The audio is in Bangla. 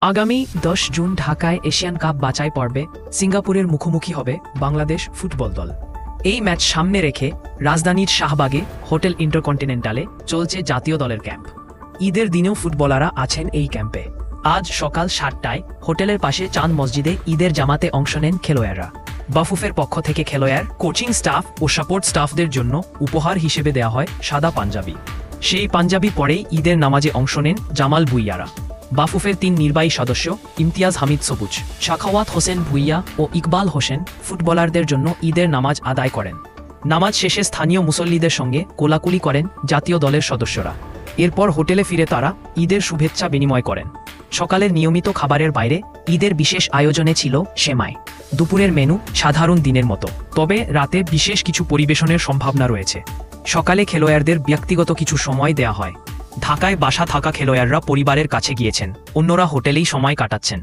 আগামী 10 জুন ঢাকায় এশিয়ান কাপ বাছাই পর্বে সিঙ্গাপুরের মুখোমুখি হবে বাংলাদেশ ফুটবল দল। এই ম্যাচ সামনে রেখে রাজধানীর শাহবাগে হোটেল ইন্টারকন্টিনেন্টালে চলছে জাতীয় দলের ক্যাম্প। ঈদের দিনেও ফুটবলাররা আছেন এই ক্যাম্পে। আজ সকাল 7টায় হোটেলের পাশে চাঁদ মসজিদে ঈদের জামাতে অংশ নেন খেলোয়াড়রা। বাফুফের পক্ষ থেকে খেলোয়াড়, কোচিং স্টাফ ও সাপোর্ট স্টাফদের জন্য উপহার হিসেবে দেওয়া হয় সাদা পাঞ্জাবি। সেই পাঞ্জাবি পরেই ঈদের নামাজে অংশ নেন জামাল ভুইয়ারা। বাফুফের 3 নির্বাহী সদস্য ইমতিয়াজ হামিদ সবুজ, সাখাওয়াত হোসেন ভুইয়া ও ইকবাল হোসেন ফুটবলারদের জন্য ঈদের নামাজ আদায় করেন। নামাজ শেষে স্থানীয় মুসল্লিদের সঙ্গে কোলাকুলি করেন জাতীয় দলের সদস্যরা। এরপর হোটেলে ফিরে তারা ঈদের শুভেচ্ছা বিনিময় করেন। সকালের নিয়মিত খাবারের বাইরে ঈদের বিশেষ আয়োজনে ছিল সেমাই। দুপুরের মেনু সাধারণ দিনের মতো, তবে রাতে বিশেষ কিছু পরিবেশনের সম্ভাবনা রয়েছে। সকালে খেলোয়াড়দের ব্যক্তিগত কিছু সময় দেয়া হয়। ঢাকায় বাসা থাকা খেলোয়াড়রা পরিবারের কাছে গিয়েছেন, অন্যরা হোটেলেই সময় কাটাচ্ছেন।